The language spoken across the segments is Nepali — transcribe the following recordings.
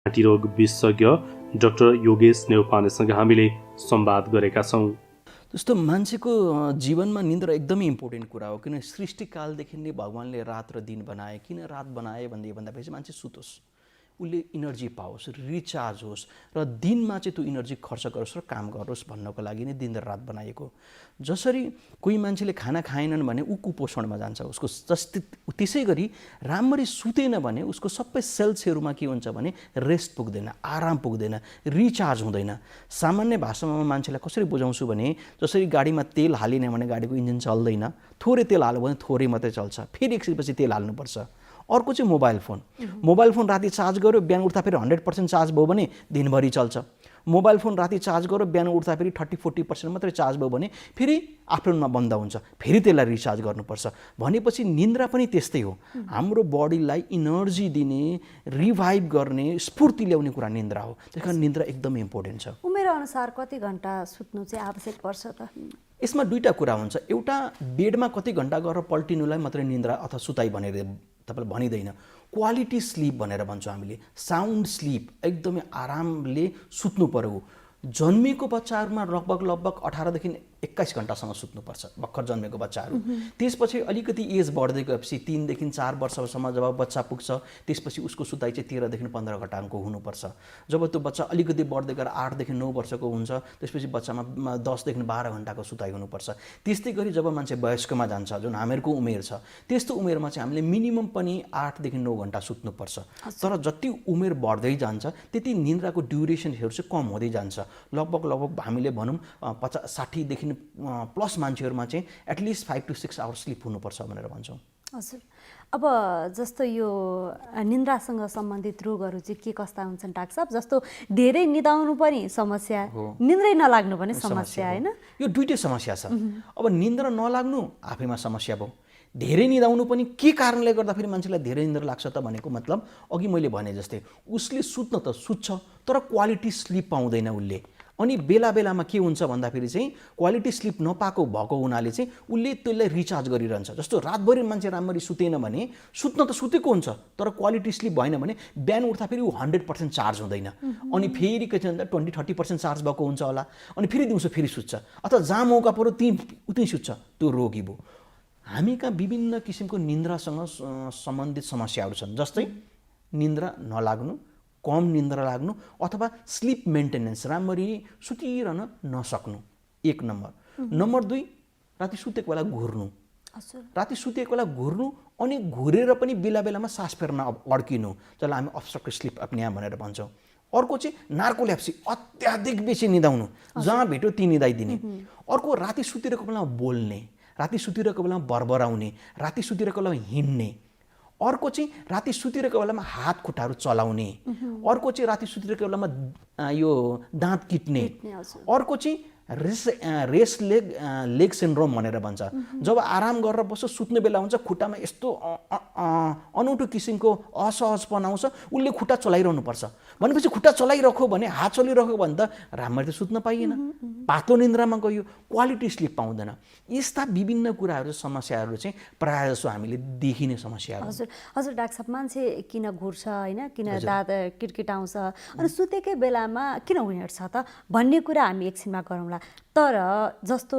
घाँटीरोग विशेषज्ञ डाक्टर योगेश नेउपानेसँग हामीले संवाद गरेका छौँ। जस्तो मान्छेको जीवनमा निद्रा एकदमै इम्पोर्टेन्ट कुरा हो, किन सृष्टिकालदेखि नै भगवान्ले रात र दिन बनाए। किन रात बनाए भन्दाखेरि मान्छे सुतोस्, उसले इनर्जी पाओस्, रिचार्ज होस् र दिनमा चाहिँ त्यो इनर्जी खर्च गरोस् र काम गरोस् भन्नको लागि नै दिन र रात बनाइएको। जसरी कोही मान्छेले खाना खाएनन् भने ऊ कुपोषणमा जान्छ, उसको त्यसै गरी राम्ररी सुतेन भने उसको सबै सेल्सहरूमा के हुन्छ भने रेस्ट पुग्दैन, आराम पुग्दैन, रिचार्ज हुँदैन। सामान्य भाषामा मान्छेलाई कसरी बुझाउँछु भने जसरी गाडीमा तेल हालिने भने गाडीको इन्जिन चल्दैन, थोरै तेल हाल्यो भने थोरै मात्रै चल्छ, फेरि एकछिनपछि तेल हाल्नुपर्छ। अर्को चाहिँ मोबाइल फोन राति चार्ज गर्यो, बिहान उठ्दा फेरि 100% चार्ज भयो भने दिनभरि चल्छ। मोबाइल फोन राति चार्ज गर्यो, बिहान उठ्दा फेरि 30-40% मात्रै चार्ज भयो भने फेरि आफ्टरनुनमा बन्द हुन्छ, फेरि त्यसलाई रिचार्ज गर्नुपर्छ। भनेपछि निन्द्रा पनि त्यस्तै हो, हाम्रो बडीलाई इनर्जी दिने, रिभाइभ गर्ने, स्फूर्ति ल्याउने कुरा निन्द्रा हो। त्यही कारण निन्द्रा एकदमै इम्पोर्टेन्ट छ। उमेर अनुसार कति घण्टा सुत्नु चाहिँ आवश्यक पर्छ त? यसमा दुईटा कुरा हुन्छ। एउटा बेडमा कति घण्टा गरेर पल्टिनुलाई मात्रै निन्द्रा अथवा सुताइ भनेर तपाईँले भनिँदैन, क्वालिटी स्लिप भनेर भन्छौँ हामीले। साउन्ड स्लिप, एकदमै आरामले सुत्नु पर्यो। जन्मेको बच्चाहरूमा लगभग 18देखि 21 घण्टासम्म सुत्नुपर्छ, भर्खर जन्मेको बच्चाहरू। त्यसपछि अलिकति एज बढ्दै गएपछि 3 देखि 4 वर्षसम्म जब बच्चा पुग्छ त्यसपछि उसको सुताइ चाहिँ 13 देखि 15 घण्टाको हुनुपर्छ। जब त्यो बच्चा अलिकति बढ्दै गएर 8 देखि 9 वर्षको हुन्छ त्यसपछि बच्चामा 10 देखि 12 घण्टाको सुताइ हुनुपर्छ। त्यस्तै गरी जब मान्छे वयस्कमा जान्छ, जुन हामीहरूको उमेर छ, त्यस्तो उमेरमा चाहिँ हामीले मिनिमम पनि 8 देखि 9 घण्टा सुत्नुपर्छ। तर जति उमेर बढ्दै जान्छ त्यति निन्द्राको ड्युरेसनहरू चाहिँ कम हुँदै जान्छ। लगभग हामीले भनौँ 60 देखि प्लस मान्छेहरूमा चाहिँ एटलिस्ट 5 to 6 आवर्स स्लिप हुनुपर्छ भनेर भन्छौँ। हजुर, अब जस्तो यो निन्द्रासँग सम्बन्धित रोगहरू चाहिँ के कस्ता हुन्छन् डाक्टर साहब? जस्तो धेरै निदाउनु पनि समस्या, निन्द्रै नलाग्नु पनि समस्या, होइन? यो दुईटै समस्या छ। अब निन्द्रा नलाग्नु आफैमा समस्या भयो, धेरै निदाउनु पनि के कारणले गर्दाखेरि मान्छेलाई धेरै निन्द्रा लाग्छ त भनेको मतलब अघि मैले भने जस्तै उसले सुत्न त सुत्छ तर क्वालिटी स्लिप पाउँदैन उसले। अनि बेला बेलामा के हुन्छ भन्दाखेरि चाहिँ क्वालिटी स्लिप नपाएको भएको हुनाले चाहिँ उसले त्यसलाई रिचार्ज गरिरहन्छ। जस्तो रातभरि मान्छे राम्ररी सुतेन भने सुत्न त सुतेको हुन्छ तर क्वालिटी स्लिप भएन भने बिहान उठ्दा फेरि ऊ 100% चार्ज हुँदैन। अनि फेरि के भन्छ 20-30% चार्ज भएको हुन्छ होला, अनि फेरि दिउँसो फेरि सुत्छ, अथवा जहाँ मौका पऱ्यो उतै सुत्छ, त्यो रोगी भयो। हामी कहाँ विभिन्न किसिमको निन्द्रासँग सम्बन्धित समस्याहरू छन्, जस्तै निन्द्रा नलाग्नु, कम निन्द्रा लाग्नु, अथवा स्लिप मेन्टेनेन्स, राम्ररी सुतिरहन नसक्नु, 1 नम्बर। नम्बर 2, राति सुतेको बेला घुर्नु। राति सुतेको बेला घुर्नु अनि घुरेर पनि बेला बेलामा सास फेर्न अड्किनु, जसलाई हामी अब्स्ट्रक्टिभ स्लिप एप्निया भनेर भन्छौँ। अर्को चाहिँ नार्कोलेप्सी, अत्याधिक बेसी निदाउनु, जहाँ भेट्यो ती निदाइदिने। अर्को राति सुतिरहेको बेलामा बोल्ने, राति सुतिरहेको बेलामा बरबराउने, राति सुतिरहेको बेलामा हिँड्ने। अर्को चाहिँ राति सुतिरहेको बेलामा हात खुट्टाहरू चलाउने। अर्को चाहिँ राति सुतिरहेको बेलामा यो दाँत किट्ने। अर्को चाहिँ रेस्ट लेग सिन्ड्रोम भनेर भन्छ। जब आराम गरेर बस्छ, सुत्ने बेला हुन्छ, खुट्टामा यस्तो अनौठो किसिमको असहजपन आउँछ, उसले खुट्टा चलाइरहनु पर्छ। भनेपछि खुट्टा चलाइरह्यो भने, हात चलिरह्यो भने त राम्ररी त सुत्न पाइएन, पातो निन्द्रामा गयो, क्वालिटी स्लिप पाउँदैन। यस्ता विभिन्न कुराहरू, समस्याहरू चाहिँ प्रायः जसो हामीले देखिने समस्याहरू। हजुर डाक्टर साहब, मान्छे किन घुर्छ, होइन, किन दाँत किटकिटाउँछ, अनि सुतेकै बेलामा किन उनीहरू छ त भन्ने कुरा हामी एकछिनमा गरौँला। तर जस्तो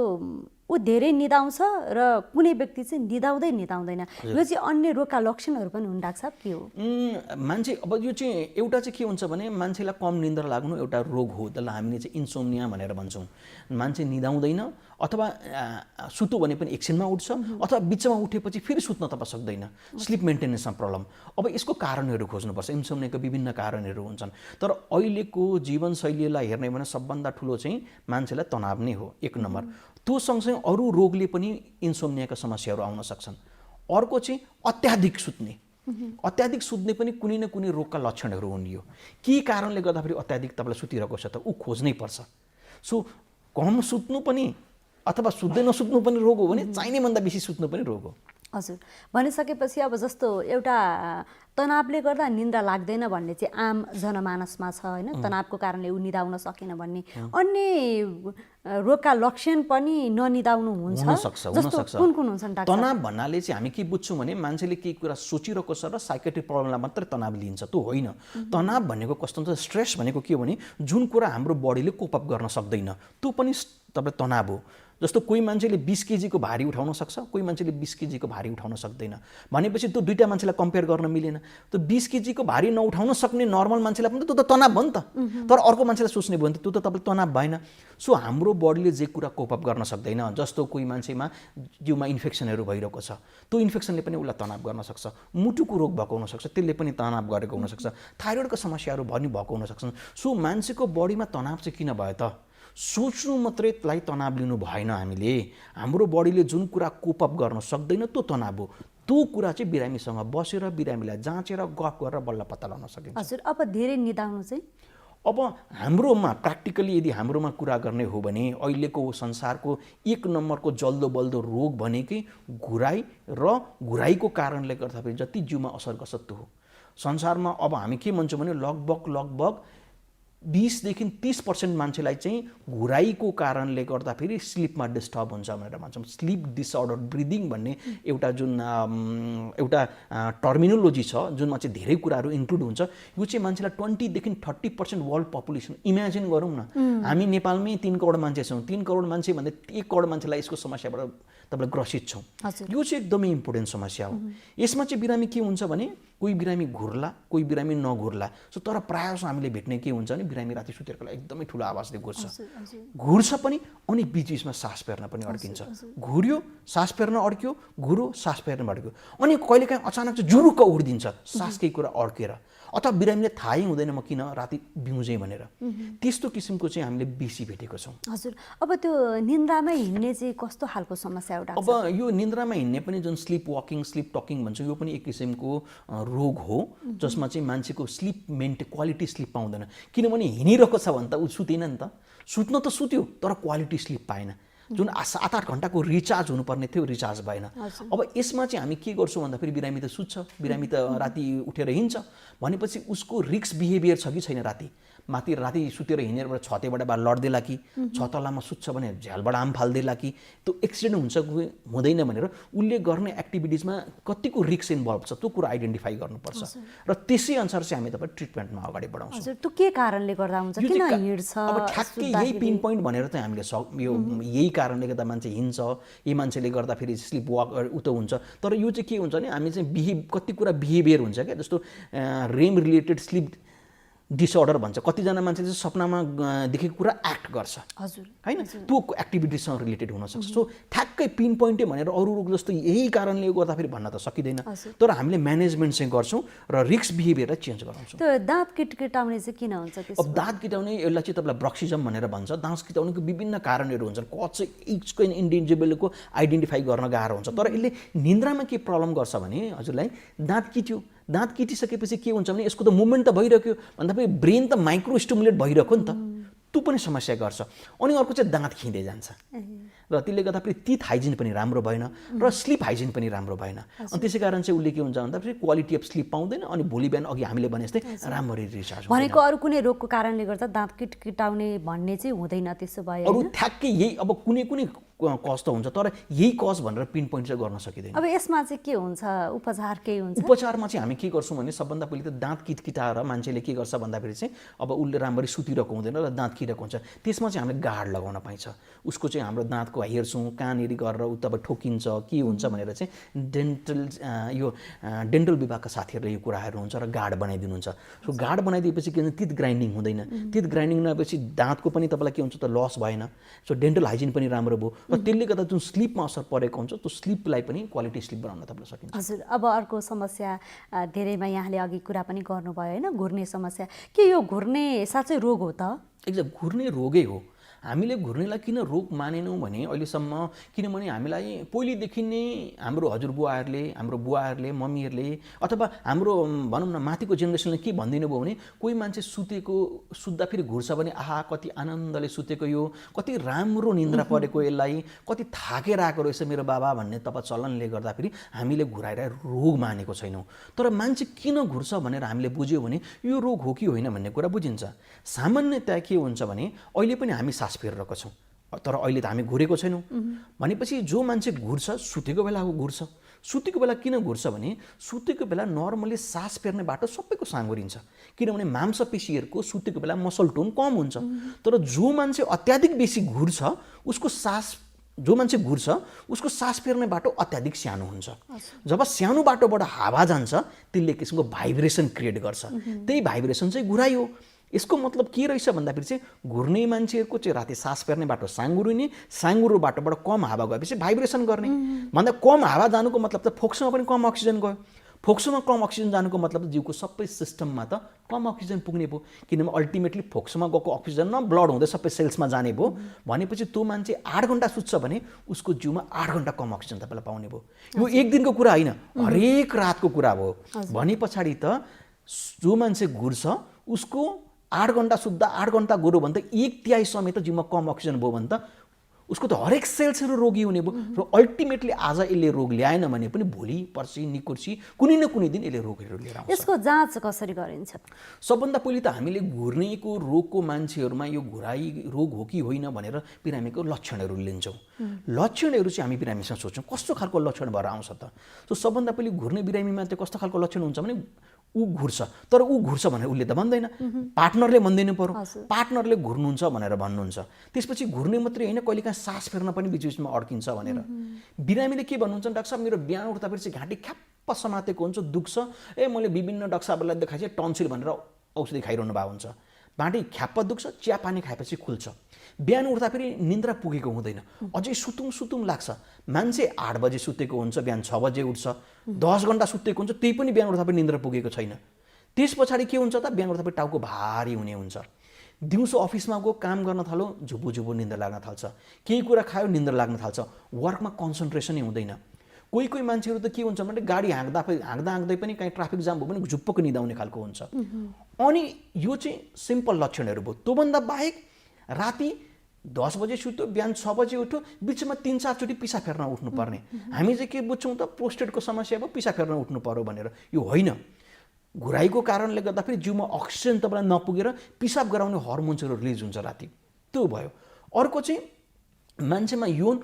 ऊ धेरै निदाउँछ र कुनै व्यक्ति चाहिँ निदाउँदैन, यो चाहिँ अन्य रोगका लक्षणहरू पनि हुन् डाक्टर साहब, के हो? मान्छे अब यो चाहिँ एउटा चाहिँ के हुन्छ भने मान्छेलाई कम निन्द्रा लाग्नु एउटा रोग हो, त्यसलाई हामीले चाहिँ इन्सोम्निया भनेर भन्छौँ। मान्छे निदाउँदैन, अथवा सुत्यो भने पनि एकछिनमा उठ्छ, अथवा बिचमा उठेपछि फेरि सुत्न तपाईँ सक्दैन, स्लिप मेन्टेनेन्समा प्रब्लम। अब यसको कारणहरू खोज्नुपर्छ, इन्सोम्नियाको विभिन्न कारणहरू हुन्छन्। तर अहिलेको जीवनशैलीलाई हेर्ने भने सबभन्दा ठुलो चाहिँ मान्छेलाई तनाव नै हो, 1 नम्बर। त्यो सँगसँगै अरू रोगले पनि इन्सोम्नियाका समस्याहरू आउन सक्छन्। अर्को चाहिँ अत्याधिक सुत्ने। अत्याधिक सुत्ने पनि कुनै न कुनै रोगका लक्षणहरू हुन्। यो के कारणले गर्दाखेरि अत्याधिक तपाईँलाई सुतिरहेको छ त ऊ खोज्नै पर्छ। सो कम सुत्नु पनि अथवा सुत्दै नसुत्नु पनि रोग हो भने चाहिने भन्दा बेसी सुत्नु पनि रोग हो। हजुर, भनिसकेपछि अब जस्तो एउटा तनावले गर्दा निन्द्रा लाग्दैन भन्ने चाहिँ आम जनमानसमा छ होइन, तनावको कारणले ऊ निदाउन सकेन भन्ने। अन्य रोगका लक्षण पनि ननिदाउनु हुन्छ, हुनसक्छ। कुन कुन हुन्छन् डाक्टर? तनाव भन्नाले चाहिँ हामी के बुझ्छौँ भने मान्छेले केही कुरा सोचिरहेको छ र साइकेट्रिक प्रब्लमलाई मात्रै तनाव लिन्छ, त्यो होइन। तनाव भनेको कस्तो हुन्छ, स्ट्रेस भनेको के हो भने जुन कुरा हाम्रो बडीले कोप अप गर्न सक्दैन त्यो पनि तपाईँ तनाव हो। जस्तो कोही मान्छेले 20 केजीको भारी उठाउन सक्छ, कोही मान्छेले 20 केजीको भारी उठाउन सक्दैन भनेपछि त्यो दुईटा मान्छेलाई कम्पेयर गर्न मिलेन। त्यो 20 केजीको भारी नउठाउन सक्ने नर्मल मान्छेलाई पनि त्यो त तनाव भयो नि त, तर अर्को मान्छेलाई सोच्ने भयो भने त्यो त तपाईँले तनाव भएन। सो हाम्रो बडीले जे कुरा कोप अप गर्न सक्दैन, जस्तो कोही मान्छेमा जिउमा इन्फेक्सनहरू भइरहेको छ, त्यो इन्फेक्सनले पनि उसलाई तनाव गर्न सक्छ। मुटुको रोग भएको हुनसक्छ, त्यसले पनि तनाव गरेको हुनसक्छ। थाइरोइडको समस्याहरू पनि भएको हुनसक्छन्। सो मान्छेको बडीमा तनाव चाहिँ किन भयो त? सोच्नु मात्रैलाई तनाव लिनु भएन। हामीले हाम्रो बडीले जुन कुरा कोप अप गर्न सक्दैन त्यो तनाव हो। त्यो कुरा चाहिँ बिरामीसँग बसेर बिरामीलाई जाँचेर गफ गरेर बल्ल पत्ता लगाउन सकिन्छ। हजुर, अब धेरै निदाउनु चाहिँ अब हाम्रोमा प्र्याक्टिकली यदि हाम्रोमा कुरा गर्ने हो भने अहिलेको संसारको 1 नम्बरको जल्दो बल्दो रोग भनेकै घुराइ र घुराइको कारणले गर्दाखेरि जति जिउमा असर गर्छ त्यो हो। संसारमा अब हामी के भन्छौँ भने लगभग 20 देखि 30% मान्छेलाई चाहिँ घुराइको कारणले गर्दाखेरि स्लिपमा डिस्टर्ब हुन्छ भनेर भन्छौँ। स्लिप डिसअर्डर ब्रिदिङ भन्ने एउटा जुन एउटा टर्मिनोलोजी छ जुनमा चाहिँ धेरै कुराहरू इन्क्लुड हुन्छ। यो चाहिँ मान्छेलाई 20 देखि 30% वर्ल्ड पपुलेसन इमेजिन गरौँ न। हामी नेपालमै 3 करोड मान्छे छौँ। 3 करोड मान्छे भन्दा 1 करोड मान्छेलाई यसको समस्याबाट तपाईँलाई ग्रसित छौँ। यो चाहिँ एकदमै इम्पोर्टेन्ट समस्या हो। यसमा चाहिँ बिरामी के हुन्छ भने कोही बिरामी घुर्ला, कोही बिरामी नघुर्ला। सो तर प्रायः जसो हामीले भेट्ने के हुन्छ भने बिरामी राति सुतेको बेला एकदमै ठुलो आवाजले घुर्छ पनि अनि बिचमा सास फेर्न पनि अड्किन्छ। घुर्यो सास फेर्न अड्क्यो, घुर्यो सास फेर्न अड्क्यो, अनि कहिलेकाहीँ अचानक चाहिँ जुरुक्क उठिदिन्छ सास केही कुरा अड्केर, अथवा बिरामीले थाहै हुँदैन म किन राति बिउजेँ भनेर। त्यस्तो किसिमको चाहिँ हामीले बेसी भेटेको छौँ। हजुर, अब त्यो निन्द्रामै हिँड्ने चाहिँ कस्तो खालको समस्या एउटा? अब यो निन्द्रामा हिँड्ने पनि जुन स्लिप वाकिङ स्लिप टकिङ भन्छ यो पनि एक किसिमको रोग हो जसमा चाहिँ मान्छेको स्लिप क्वालिटी स्लिप पाउँदैन। किनभने हिँडिरहेको छ भने त ऊ सुतेन नि त, सुत्न त सुत्यो तर क्वालिटी स्लिप पाएन। जुन 7-8 घन्टाको रिचार्ज हुनुपर्ने थियो रिचार्ज भएन। अब यसमा चाहिँ हामी के गर्छौँ भन्दाखेरि बिरामी त सुत्छ, बिरामी त राति उठेर हिँड्छ भनेपछि उसको रिस्क बिहेभियर छ कि छैन। राति सुतेर हिँडेर छतेबाट बा लड्देला कि छतलामा सुत्छ भने झ्यालबाट आम फाल्देला कि त्यो एक्सिडेन्ट हुन्छ हुँदैन भनेर उसले गर्ने एक्टिभिटिजमा कतिको रिस्क इन्भल्भ छ त्यो कुरा आइडेन्टिफाई गर्नुपर्छ र त्यसै अनुसार चाहिँ हामी तपाईँ ट्रिटमेन्टमा अगाडि बढाउँछौँ। हजुर, त्यो के कारणले गर्दा हुन्छ, किन हिँड्छ? अब ठ्याक्कै यही पिन पोइन्ट भनेर चाहिँ हामीले यो यही कारणले गर्दा मान्छे हिँड्छ, यही मान्छेले गर्दाखेरि स्लिप वाक उतो हुन्छ। तर यो चाहिँ के हुन्छ भने हामी चाहिँ कति कुरा बिहेभियर हुन्छ क्या, जस्तो रेम रिलेटेड स्लिप डिसअर्डर भन्छ। कतिजना मान्छे चाहिँ सपनामा देखेको कुरा एक्ट गर्छ होइन, त्यो एक्टिभिटीसँग रिलेटेड हुनसक्छ। सो ठ्याक्कै पिन पोइन्टै भनेर अरू रोग जस्तो यही कारणले गर्दाखेरि भन्न त सकिँदैन, तर हामीले म्यानेजमेन्ट चाहिँ गर्छौँ र रिस्क बिहेभियरलाई चेन्ज गराउँछौँ। त्यो दाँत किटकिटाउने चाहिँ किन हुन्छ? अब दाँत किटाउने यसलाई चाहिँ तपाईँलाई ब्रक्सिजम भनेर भन्छ। दाँत किटाउनेको विभिन्न कारणहरू हुन्छन्, कज चाहिँ इचको इन्डिभिजुअलको आइडेन्टिफाई गर्न गाह्रो हुन्छ। तर यसले निन्द्रामा के प्रब्लम गर्छ भने हजुरलाई दाँत किट्यो, दाँत किटिसकेपछि के हुन्छ भने यसको त मुभमेन्ट त भइरहेको भन्दाखेरि ब्रेन त माइक्रो स्टिमुलेट भइरहेको नि त, त्यो पनि समस्या गर्छ। अनि अर्को चाहिँ दाँत खिँदै जान्छ र त्यसले गर्दाखेरि टिथ हाइजिन पनि राम्रो भएन र स्लिप हाइजिन पनि राम्रो भएन। अनि त्यसै कारण चाहिँ उसले के हुन्छ भन्दाखेरि क्वालिटी अफ स्लिप पाउँदैन अनि भोलि बिहान अघि हामीले भने जस्तै राम्ररी रिचार्ज भनेको अरू कुनै रोगको कारणले गर्दा दाँत किटकिटाउने भन्ने चाहिँ हुँदैन त्यसो भए? अरू ठ्याक्कै यही अब कुनै कज त हुन्छ तर यही कज भनेर पिन पोइन्ट चाहिँ गर्न सकिँदैन। अब यसमा चाहिँ के हुन्छ, उपचार के हुन्छ? उपचारमा चाहिँ हामी के गर्छौँ भने सबभन्दा पहिले त दाँत किटकिटाएर मान्छेले के गर्छ भन्दाखेरि चाहिँ अब उसले राम्ररी सुतिरहेको हुँदैन र दाँत किटेको हुन्छ, त्यसमा चाहिँ हामीले गार्ड लगाउन पाइन्छ। उसको चाहिँ हाम्रो दाँतको हेर्छौँ, कहाँनिर गरेर ऊ तपाईँ ठोकिन्छ के हुन्छ भनेर चाहिँ डेन्टल विभागका साथीहरूले यो कुराहरू हुन्छ र गार्ड बनाइदिनुहुन्छ। सो गार्ड बनाइदिएपछि के हुन्छ, टिथ ग्राइन्डिङ हुँदैन। टिथ ग्राइन्डिङ नभएपछि दाँतको पनि तपाईँलाई के हुन्छ त लस भएन। सो डेन्टल हाइजिन पनि राम्रो भयो र त्यसले गर्दा जुन स्लिपमा असर परेको हुन्छ त्यो स्लिपलाई पनि क्वालिटी स्लिप बनाउन तपाईँलाई सकिन्छ। हजुर, अब अर्को समस्या धेरैमा यहाँले अघि कुरा पनि गर्नुभयो होइन, घुर्ने समस्या। के यो घुर्ने साँच्चै रोग हो त? एकदम घुर्ने रोगै हो। हामीले घुर्नेलाई किन रोग मानेनौँ भने अहिलेसम्म, किनभने हामीलाई पहिलेदेखि नै हाम्रो हजुरबुवाहरूले, हाम्रो बुवाहरूले, मम्मीहरूले अथवा हाम्रो भनौँ न माथिको जेनेरेसनले के भनिदिनु भयो भने कोही मान्छे सुत्दा फेरि घुर्छ भने आहा कति आनन्दले सुतेको यो, कति राम्रो निन्द्रा परेको यसलाई, कति थाकेर आएको रहेछ मेरो बाबा भन्ने चलनले गर्दाखेरि हामीले घुराएर रोग मानेको छैनौँ। तर मान्छे किन घुर्छ भनेर हामीले बुझ्यो भने यो रोग हो कि होइन भन्ने कुरा बुझिन्छ। सामान्यतया के हुन्छ भने अहिले पनि हामी सास फेरिरहेको छौँ, तर अहिले त हामी घुरेको छैनौँ। भनेपछि जो मान्छे घुर्छ सुतेको बेला घुर्छ। सुतेको बेला किन घुर्छ भने सुतेको बेला नर्मली सास फेर्ने बाटो सबैको साँगुरिन्छ, किनभने मांसपेशीहरूको सुतेको बेला मसल टोन कम हुन्छ। तर जो मान्छे अत्याधिक बेसी घुर्छ उसको सास फेर्ने बाटो अत्याधिक सानो हुन्छ। जब सानो बाटोबाट हावा जान्छ त्यसले किसिमको भाइब्रेसन क्रिएट गर्छ, त्यही भाइब्रेसन चाहिँ घुराइ हो। यसको मतलब के रहेछ भन्दाखेरि चाहिँ घुर्ने मान्छेहरूको चाहिँ राति सास फेर्ने बाटो साँगुरिने, साँगुरो बाटोबाट कम हावा गएपछि भाइब्रेसन गर्ने। भन्दा कम हावा जानुको मतलब त फोक्सोमा पनि कम अक्सिजन गयो, फोक्सोमा कम अक्सिजन जानुको मतलब जिउको सबै सिस्टममा त कम अक्सिजन पुग्ने भयो, किनभने अल्टिमेटली फोक्सोमा गएको अक्सिजन न ब्लड हुँदै सबै सेल्समा जाने भयो। भनेपछि त्यो मान्छे 8 घन्टा सुत्छ भने उसको जिउमा 8 घन्टा कम अक्सिजन तपाईँलाई पाउने भयो। यो एक दिनको कुरा होइन, हरेक रातको कुरा भयो। भने पछाडि त जो मान्छे घुर्छ उसको 8 घन्टा सुत्दा 8 घन्टा घुर्यो भने त 1/3 समय त जिउमा कम अक्सिजन भयो भने त उसको त हरेक सेल्सहरू रोगी हुने भयो। र अल्टिमेटली आज यसले रोग ल्याएन भने पनि भोलि पर्सि निकुर्सी कुनै न कुनै दिन यसले रोगहरू लिएर आउँछ। यसको जाँच कसरी गरिन्छ? सबभन्दा पहिले त हामीले घुर्नेको रोगको मान्छेहरूमा यो घुराइ रोग हो कि होइन भनेर बिरामीको लक्षणहरू लिन्छौँ। लक्षणहरू चाहिँ हामी बिरामीसँग सोच्छौँ कस्तो खालको लक्षण भएर आउँछ त। सो सबभन्दा पहिले घुर्ने बिरामीमा चाहिँ कस्तो खालको लक्षण हुन्छ भने ऊ घुर्छ, तर ऊ घुर्छ भनेर उसले त भन्दैन, पार्टनरले भनिदिनु पर्यो, पार्टनरले घुर्नुहुन्छ भनेर भन्नुहुन्छ। त्यसपछि घुर्ने मात्रै होइन कहिलेकाहीँ सास फेर्न पनि बिचबिचमा अड्किन्छ भनेर बिरामीले के भन्नुहुन्छ, डाक्टर साहब मेरो बिहान उठ्दाखेरि चाहिँ घाँटी ख्याप्प समातेको हुन्छ, दुख्छ, मैले विभिन्न डाक्टर साहबहरूलाई देखाएँ टन्सिल भनेर औषधि खाइरहनु भएको हुन्छ, घाँटी ख्याप्प दुख्छ, चिया पानी खाएपछि खुल्छ, बिहान उठ्दाखेरि निन्द्रा पुगेको हुँदैन, अझै सुतुङ लाग्छ। मान्छे 8 बजे सुतेको हुन्छ, बिहान 6 बजे उठ्छ, 10 घन्टा सुतेको हुन्छ, त्यही पनि बिहान उठ्दाखेरि निन्द्रा पुगेको छैन। त्यस पछाडि के हुन्छ त बिहान उठ्दाखेरि टाउको भारी हुने हुन्छ, दिउँसो अफिसमा गयो काम गर्न थाल्यो झुबु निन्द्रा लाग्न थाल्छ, केही कुरा खायो निन्द्रा लाग्न थाल्छ, वर्कमा कन्सन्ट्रेसनै हुँदैन। कोही मान्छेहरू त के हुन्छ भने गाडी हाँक्दै पनि कहीँ ट्राफिक जाम भयो भने झुप्पको निदाउने खालको हुन्छ। अनि यो चाहिँ सिम्पल लक्षणहरू भयो। त्योभन्दा बाहेक राति 10 बजे सुत्यो, बिहान 6 बजे उठ्यो, बिचमा 3-4 चोटि पिसा फेर्न उठ्नुपर्ने। हामी चाहिँ के बुझ्छौँ त प्रोस्टेटको समस्या भयो पिसा फेर्न उठ्नु पर्यो भनेर, यो होइन। घुराइको कारणले गर्दाखेरि जिउमा अक्सिजन तपाईँलाई नपुगेर पिसाब गराउने हर्मोन्सहरू रिलिज हुन्छ राति, त्यो भयो। अर्को चाहिँ मान्छेमा यौन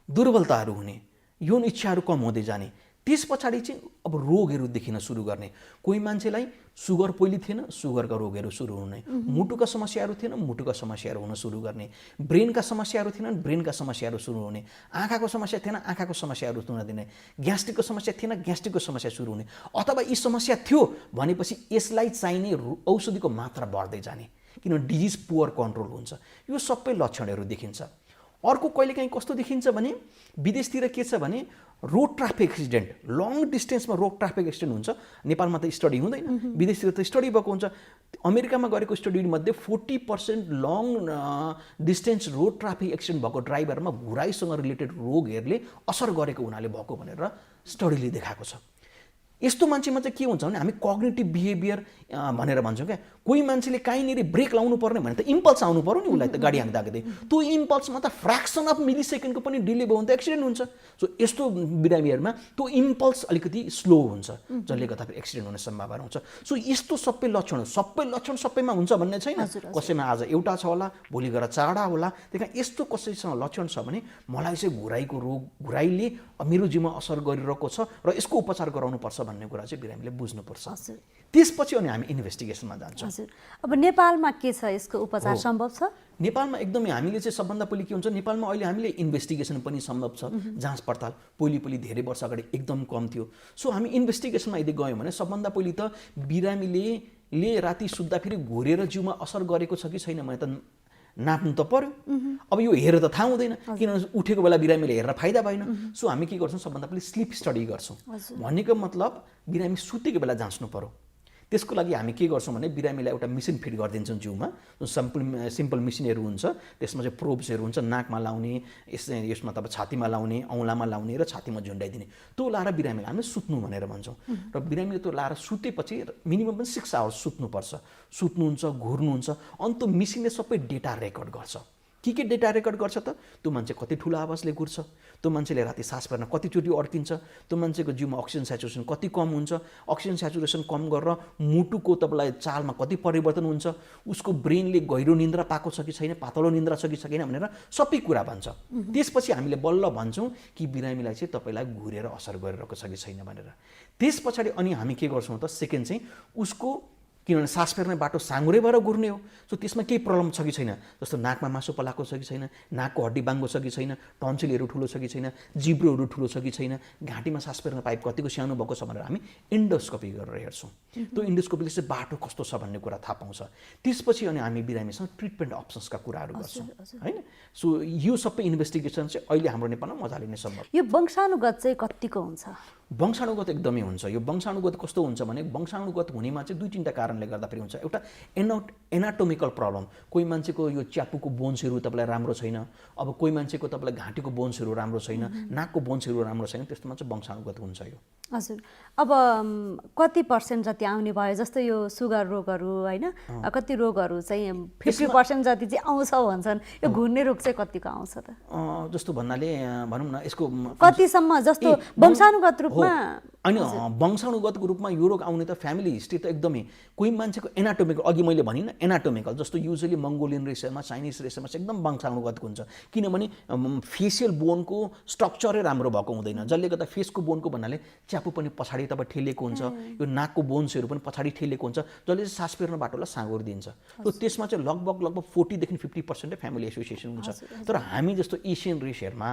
दुर्बलताहरू हुने, यौन इच्छाहरू कम हुँदै जाने। त्यस पछाडि चाहिँ अब रोगहरू देखिन सुरु गर्ने। कोही मान्छेलाई सुगर पहिले थिएन, सुगरका रोगहरू सुरु हुने, मुटुका समस्याहरू थिएन, मुटुका समस्याहरू हुन सुरु गर्ने, ब्रेनका समस्याहरू थिएन, ब्रेनका समस्याहरू सुरु हुने, आँखाको समस्या थिएन, आँखाको समस्याहरू हुन दिने, ग्यास्ट्रिकको समस्या थिएन, ग्यास्ट्रिकको समस्या सुरु हुने। अथवा यी समस्या थियो भनेपछि यसलाई चाहिने औषधिको मात्रा बढ्दै जाने, किनभने डिजिज पुवर कन्ट्रोल हुन्छ। यो सबै लक्षणहरू देखिन्छ। अर्को कहिलेकाहीँ कस्तो देखिन्छ भने विदेशतिर के छ भने रोड ट्राफिक एक्सिडेन्ट, लङ डिस्टेन्समा रोड ट्राफिक एक्सिडेन्ट हुन्छ। नेपालमा त स्टडी हुँदैन, विदेशतिर त स्टडी भएको हुन्छ। अमेरिकामा गरेको स्टडीमध्ये 40% long distance road traffic accident भएको ड्राइभरमा घुराइसँग रिलेटेड रोगहरूले असर गरेको हुनाले भएको भनेर स्टडीले देखाएको छ। यस्तो मान्छेमा चाहिँ के हुन्छ भने हामी कग्निटिभ बिहेभियर भनेर भन्छौँ क्या। कोही मान्छेले कहीँनिर ब्रेक लाउनु पर्ने भने त इम्पल्स आउनु पर्यो नि उसलाई त गाडी हाँक्दाखेरि, त्यो इम्पल्समा त फ्र्याक्सन अफ मिली सेकेन्डको पनि डिले भयो भने त एक्सिडेन्ट हुन्छ। सो यस्तो बिरामीहरूमा त्यो इम्पल्स अलिकति स्लो हुन्छ, जसले गर्दाखेरि एक्सिडेन्ट हुने सम्भावना हुन्छ। सो यस्तो सबै लक्षण सबैमा हुन्छ भन्ने छैन, कसैमा आज एउटा छ होला, भोलि गएर 4वटा होला। त्यही कारण यस्तो कसैसँग लक्षण छ भने मलाई चाहिँ घुराइको रोग, घुराइले मेरो जिउमा असर गरिरहेको छ र यसको उपचार गराउनुपर्छ भन्ने कुरा चाहिँ बिरामीले बुझ्नुपर्छ। त्यसपछि अनि हामी इन्भेस्टिगेसनमा जान्छौँ। हजुर, अब नेपालमा के छ, यसको उपचार सम्भव छ? नेपालमा एकदमै हामीले चाहिँ सबभन्दा पहिले के हुन्छ, नेपालमा अहिले हामीले इन्भेस्टिगेसन पनि सम्भव छ, जाँच पडताल पहिले धेरै वर्ष अगाडि एकदम कम थियो। सो हामी इन्भेस्टिगेसनमा यदि गयौँ भने सबभन्दा पहिले त बिरामीले राति सुत्दाखेरि घोरेर जिउमा असर गरेको छ कि छैन भने त नाप्नु त पर्यो। अब यो हेरेर त थाहा हुँदैन, किनभने उठेको बेला बिरामीले हेरेर फाइदा भएन। सो हामी के गर्छौँ सबभन्दा पहिले स्लिप स्टडी गर्छौँ। भनेको मतलब बिरामी सुतेको बेला जाँच्नु पर्यो। त्यसको लागि हामी के गर्छौँ भने बिरामीलाई एउटा मेसिन फिट गरिदिन्छौँ जिउमा, जुन सिम्पल मेसिनहरू हुन्छ, त्यसमा चाहिँ प्रोब्सहरू हुन्छ, नाकमा लाउने, यसमा तपाईँ छातीमा लाउने, औँलामा लाउने र छातीमा झुन्डाइदिने, त्यो लाएर बिरामीलाई हामीले सुत्नु भनेर भन्छौँ। र बिरामीले त्यो लाएर सुतेपछि मिनिमम पनि 6 आवर्स सुत्नुपर्छ। सुत्नुहुन्छ, घुर्नुहुन्छ, अनि त्यो मेसिनले सबै डेटा रेकर्ड गर्छ। के डेटा रेकर्ड गर्छ त? त्यो मान्छे कति ठुलो आवाजले घुर्छ, त्यो मान्छेले राति सास फेर्न कतिचोटि अड्किन्छ, त्यो मान्छेको जिउमा अक्सिजन सेचुरेसन कति कम हुन्छ, अक्सिजन सेचुरेसन कम गरेर मुटुको तपाईँलाई चालमा कति परिवर्तन हुन्छ, उसको ब्रेनले गहिरो निन्द्रा पाएको छ कि छैन, पातलो निन्द्रा छ कि छैन भनेर सबै कुरा भन्छ। त्यसपछि हामीले बल्ल भन्छौँ कि बिरामीलाई चाहिँ तपाईँलाई घुरेर असर गरिरहेको छ कि छैन भनेर। त्यस पछाडि अनि हामी के गर्छौँ त, सेकेन्ड चाहिँ उसको, किनभने सास फेर्ने बाटो साँघुरै भएर घुर्ने हो, सो त्यसमा केही प्रब्लम छ कि छैन, जस्तो नाकमा मासु पलाएको छ कि छैन, नाकको हड्डी बाङ्गो छ कि छैन, टन्सिलहरू ठुलो छ कि छैन, जिब्रोहरू ठुलो छ कि छैन, घाँटीमा सास फेर्ने पाइप कतिको सानो भएको छ भनेर हामी एन्डोस्कोपी गरेर हेर्छौँ। त्यो एन्डोस्कोपीले चाहिँ बाटो कस्तो छ भन्ने कुरा थाहा पाउँछ। त्यसपछि अनि हामी बिरामीसँग ट्रिटमेन्ट अप्सन्सका कुराहरू गर्छौँ, होइन। सो यो सबै इन्भेस्टिगेसन चाहिँ अहिले हाम्रो नेपालमा मजाले नै सम्भव। यो वंशानुगत चाहिँ कतिको हुन्छ? वंशानुगत एकदमै हुन्छ। यो वंशानुगत कस्तो हुन्छ भने, वंशानुगत हुनेमा चाहिँ 2-3टा कारणले गर्दाखेरि हुन्छ। एउटा एनाटोमिकल प्रब्लम, कोही मान्छेको यो च्यापुको बोन्सहरू तपाईँलाई राम्रो छैन, अब कोही मान्छेको तपाईँलाई घाँटीको बोन्सहरू राम्रो छैन, नाकको बोन्सहरू राम्रो छैन, त्यस्तोमा चाहिँ वंशानुगत हुन्छ यो। हजुर, अब कति % जति आउने भयो, जस्तो यो सुगर रोगहरू होइन, कति रोगहरू चाहिँ 50% जति चाहिँ आउँछ भन्छन्, यो घुर्ने रोग चाहिँ कतिको आउँछ त? जस्तो भन्नाले भनौँ न, यसको कतिसम्म, जस्तो वंशानुगत रूपमा? अनि वंशानुगतको रूपमा यो रोग आउने त फ्यामिली हिस्ट्री त एकदमै, कोही मान्छेको एनाटोमिकल, अघि मैले भनिनँ एनाटोमिकल, जस्तो usually Mongolian Reshma, Chinese Reshma चाहिँ एकदम वंशानुगतको हुन्छ। किनभने फेसियल बोनको स्ट्रक्चरै राम्रो भएको हुँदैन, जसले गर्दा फेसको बोनको भन्नाले च्यापु पनि पछाडि तपाईँ ठेलेको हुन्छ, यो नाकको बोन्सहरू पनि पछाडि ठेलेको हुन्छ, जसले चाहिँ सास फेर्न बाटोलाई साँगुर दिन्छ। त्यो त्यसमा चाहिँ लगभग 40-50% फ्यामिली एसोसिएसन हुन्छ। तर हामी जस्तो एसियन रेसहरूमा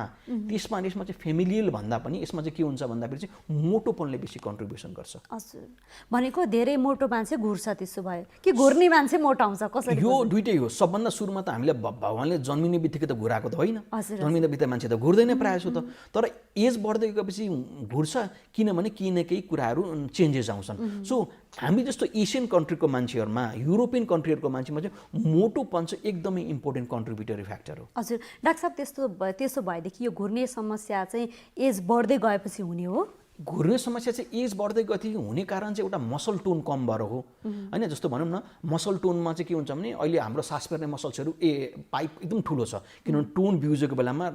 त्यसमा चाहिँ फेमिलियल भन्दा पनि यसमा चाहिँ के हुन्छ भन्दाखेरि चाहिँ मोटोपनले बेसी कन्ट्रिब्युसन गर्छ। हजुर, भनेको धेरै मोटो मान्छे घुर्छ, त्यसो भयो कि घुर्ने मान्छे मोटाउँछ कसरी? यो दुइटै हो। सबभन्दा सुरुमा त हामीले भगवानले जन्मिने बित्तिकै त घुराएको त होइन, जन्मिने बित्तिकै मान्छे त घुर्दैन प्रायः जसो त। तर एज बढ्दै गएपछि घुर्छ, किनभने केही न केही कुराहरू चेन्जेस आउँछन्। सो हामी जस्तो एसियन कन्ट्रीको मान्छेहरूमा, युरोपियन कन्ट्रीहरूको मान्छेमा चाहिँ मोटोपन चाहिँ एकदमै इम्पोर्टेन्ट कन्ट्रिब्युटरी फ्याक्टर हो। हजुर डाक्टर साहब, त्यसो भएदेखि यो घुर्ने समस्या चाहिँ एज बढ्दै गएपछि हुने हो? घुर्ने समस्या चाहिँ एज बढ्दै गएपछि हुने कारण चाहिँ एउटा मसल टोन कम भएर हो, होइन। जस्तो भनौँ न, मसल टोनमा चाहिँ के हुन्छ भने, अहिले हाम्रो सास फेर्ने मसल्सहरू पाइप एकदम ठुलो छ, किनभने टोन बिउजेको बेलामा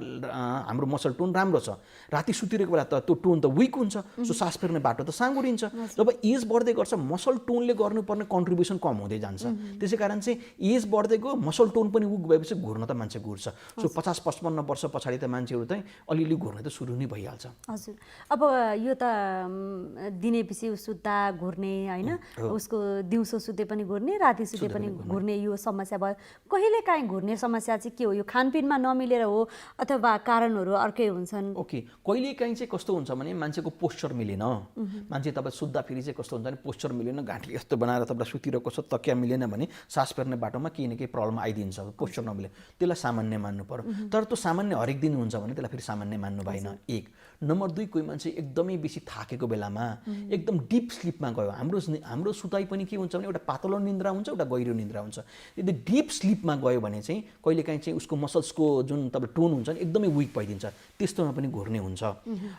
हाम्रो मसल टोन राम्रो छ, राति सुतिरहेको बेला त त्यो टोन त विक हुन्छ, सो सास फेर्ने बाटो त साँगुरिन्छ। जब एज बढ्दै गर्छ मसल टोनले गर्नुपर्ने कन्ट्रिब्युसन कम हुँदै जान्छ, त्यसै कारण चाहिँ एज बढ्दै गयो, मसल टोन पनि विक भएपछि घुर्न त मान्छे घुर्छ। सो 50-55 वर्ष पछाडि त मान्छेहरू चाहिँ अलिअलि घुर्ने त सुरु नै भइहाल्छ। हजुर, अब यो त दिने पछि सुत्दा घुर्ने होइन, उसको दिउँसो सुते पनि घुर्ने, राति सुते पनि घुर्ने, यो समस्या भयो। कहिले काहीँ घुर्ने समस्या चाहिँ के हो? यो खानपिनमा नमिलेर हो अथवा कारणहरू अर्कै हुन्छन्? ओके, कहिले काहीँ चाहिँ कस्तो हुन्छ भने मान्छेको पोस्चर मिलेन, मान्छे तपाईँ सुत्दाखेरि चाहिँ कस्तो हुन्छ भने पोस्चर मिलेन, घाँटी यस्तो बनाएर तपाईँ सुतिरहेको छ, तकिया मिलेन भने सास फेर्ने बाटोमा केही न केही प्रब्लम आइदिन्छ, पोस्चर नमिले, त्यसलाई सामान्य मान्नु पर्यो। तर त्यो सामान्य हरेक दिन हुन्छ भने त्यसलाई फेरि सामान्य मान्नु भएन, 1। नम्बर 2, कोही मान्छे एकदमै बेसी थाकेको बेलामा एकदम डिप स्लिपमा गयो, हाम्रो सुताइ पनि के हुन्छ भने एउटा पातलो निन्द्रा हुन्छ, एउटा गहिरो निन्द्रा हुन्छ। यदि डिप स्लिपमा गयो भने चाहिँ कहिलेकाहीँ चाहिँ उसको मसल्सको जुन तपाईँ टोन हुन्छ नि एकदमै विक भइदिन्छ, त्यस्तोमा पनि घुर्ने हुन्छ।